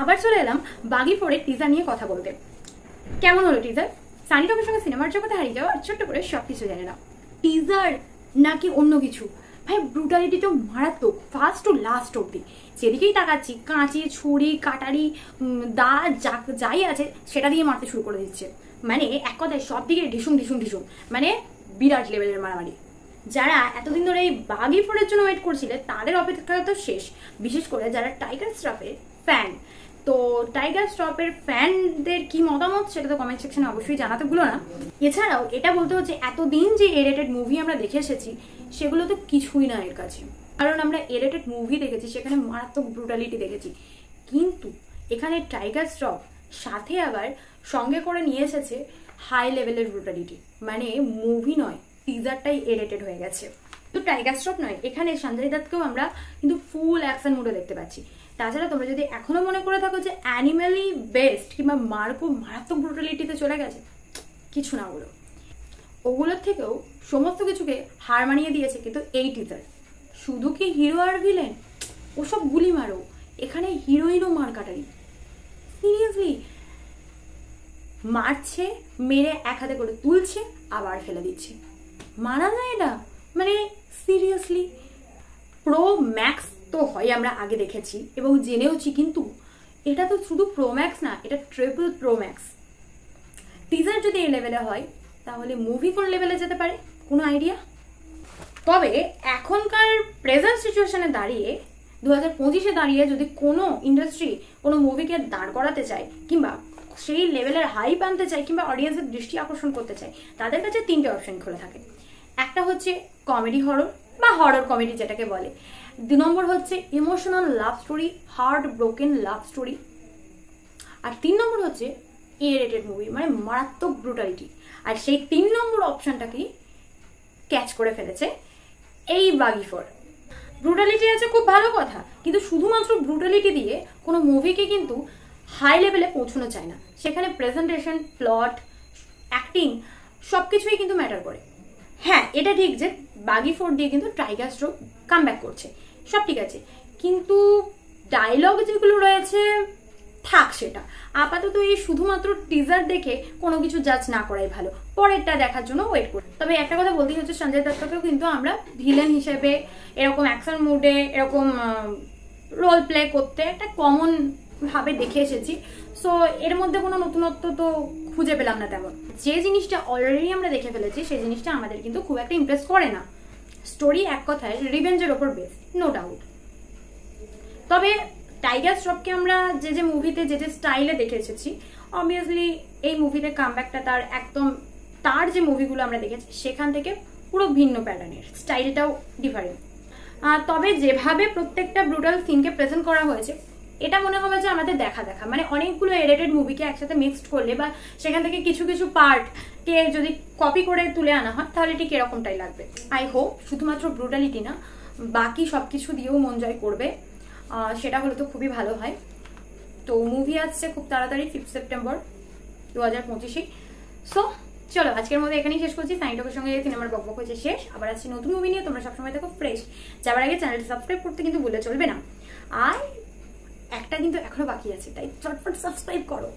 আবার চলে এলাম বাগি 4 এর টিজার নিয়ে কথা বলতে। কেমন হলো টিজার? সানি টপের সঙ্গে সিনেমার জগতে হারিয়ে যাওয়া ছোট্ট করে সবকিছু জানে না, টিজার নাকি অন্য কিছু। ভাই ব্রুটালিটি তো মারাত্মক, ফার্স্ট টু লাস্ট অব্দি যেদিকেই তাকাচ্ছি কাঁচি ছুরি কাটারি দা যাই আছে সেটা দিয়ে মারতে শুরু করে দিচ্ছে। মানে এক কথায় সব দিকে ঢিসুম ঢিসুম ঢিসুম, মানে বিরাট লেভেলের মারামারি। যারা এতদিন ধরে এই বাগি 4 এর জন্য ওয়েট করছিলে তাদের অপেক্ষা তো শেষ, বিশেষ করে যারা টাইগার শ্রফের ফ্যান। তো টাইগার শ্রফের ফ্যানদের কি মতামত সেটা তো কমেন্ট সেকশনে অবশ্যই জানাতে ভুলো না। এছাড়াও এটা বলতে হচ্ছে এতদিন যে এ-রেটেড মুভি আমরা দেখে এসেছি সেগুলো তো কিছুই না এর কাছে, কারণ আমরা এ-রেটেড মুভি দেখেছি সেখানে মারাত্মক ব্রুটালিটি দেখেছি, কিন্তু এখানে টাইগার শ্রফ সাথে আবার সঙ্গে করে নিয়ে এসেছে হাই লেভেলের ব্রুটালিটি। মানে মুভি নয়, টিজারটাই এ-রেটেড হয়ে গেছে। তো টাইগার শ্রফ নয়, এখানে সঞ্জয় দত্তকেও আমরা কিন্তু ফুল অ্যাকশন মুডে দেখতে পাচ্ছি। তাছাড়া তোমরা যদি এখনো মনে করে থাকো যে অ্যানিমেলি বেস্ট কিংবা মার্কো মারাত্মক ব্রুটালিটিতে চলে গেছে, কিছু না, ওগুলোর থেকেও সমস্ত কিছুকে হার মানিয়ে দিয়েছে কিন্তু এই টিজার। শুধু কি হিরো আর ভিলেন, ওসব গুলি মারো, এখানে হিরোইনও মার কাটারি। সিরিয়াসলি মারছে, মেরে এক হাতে করে তুলছে আবার ফেলে দিচ্ছে, মানা যায় এটা? মানে সিরিয়াসলি প্রো ম্যাক্স তো হয় আমরা আগে দেখেছি এবং জেনেওছি, কিন্তু এটা তো শুধু প্রো ম্যাক্স না, এটা ট্রিপল প্রো ম্যাক্স। টিজার যদি এই লেভেলে হয় তাহলে মুভি কোন লেভেলে যেতে পারে কোনো আইডিয়া? তবে এখনকার প্রেজেন্ট সিচুয়েশনে দাঁড়িয়ে 2025-এ দাঁড়িয়ে যদি কোনো ইন্ডাস্ট্রি কোনো মুভিকে দাঁড় করাতে চায় কিংবা সেই লেভেলের হাইপ আনতে চায় কিংবা অডিয়েন্সের দৃষ্টি আকর্ষণ করতে চায়, তাদের কাছে 3টে অপশন খোলা থাকে। একটা হচ্ছে কমেডি হরর বা হরর কমেডি যেটাকে বলে, 2 নম্বর হচ্ছে emotional love story, heart broken love story, আর 3 নম্বর হচ্ছে এ-রেটেড মুভি, মানে মারাত্মক ব্রুটালিটি। আর সেই 3 নম্বর অপশনটাকেই ক্যাচ করে ফেলেছে এই বাগি 4। ব্রুটালিটি আছে খুব ভালো কথা, কিন্তু শুধুমাত্র ব্রুটালিটি দিয়ে কোনো মুভিকে কিন্তু হাই লেভেলে পৌঁছানো চায় না। সেখানে প্রেজেন্টেশন, প্লট, অ্যাক্টিং সবকিছুই কিন্তু ম্যাটার করে। হ্যাঁ, এটা ঠিক যে বাগি 4 দিয়ে কিন্তু টাইগার শ্রফ কামব্যাক করছে, সব ঠিক আছে, কিন্তু ডায়লগ যেগুলো রয়েছে থাক, সেটা আপাতত এই শুধুমাত্র টিজার দেখে কোনো কিছু জাজ না করাই ভালো, পরেরটা দেখার জন্য ওয়েট করি। তবে একটা কথা বলতেই হচ্ছে, সঞ্জয় দত্তকেও কিন্তু আমরা ভিলেন হিসেবে এরকম অ্যাকশন মুডে এরকম রোল প্লে করতে একটা কমন ভাবে দেখে এসেছি। সো এর মধ্যে কোনো নতুনত্ব তো খুঁজে পেলাম না তেমন। যে জিনিসটা অলরেডি আমরা দেখে ফেলেছি সেই জিনিসটা আমাদের কিন্তু খুব একটা ইমপ্রেস করে না। স্টোরি এক কথায় রিভেঞ্জের ওপর বেস, নো ডাউট। তবে টাইগার শ্রফকে আমরা যে মুভিতে যে স্টাইলে দেখে এসেছি, অবভিয়াসলি এই মুভিতে কামব্যাকটা তার একদম, তার যে মুভিগুলো আমরা দেখেছি সেখান থেকে পুরো ভিন্ন প্যাটার্নের, স্টাইলটাও ডিফারেন্ট। তবে যেভাবে প্রত্যেকটা ব্রুটাল সিনকে প্রেজেন্ট করা হয়েছে, এটা মনে হবে যে আমাদের দেখা মানে অনেকগুলো এ-রেটেড মুভিকে একসাথে মিক্সড করলে বা সেখান থেকে কিছু কিছু পার্টকে যদি কপি করে তুলে আনা হয় তাহলে ঠিক এরকমটাই লাগবে। আই হোপ শুধুমাত্র ব্রুটালিটি না, বাকি সবকিছু দিয়েও মন জয় করবে, সেটা হলে তো খুবই ভালো হয়। তো মুভি আসছে খুব তাড়াতাড়ি 5 সেপ্টেম্বর 2025। সো চলো আজকের মধ্যে এখানেই শেষ করছি। সানি টপের সঙ্গে সিনেমার বকবক হয়েছে শেষ, আবার আসছি নতুন মুভি নিয়ে। তোমরা সবসময় দেখো ফ্রেশ। যাবার আগে চ্যানেলটি সাবস্ক্রাইব করতে কিন্তু ভুলে চলবে না, আর একটা কিন্তু এখনো বাকি আছে, তাই চটপট সাবস্ক্রাইব করো।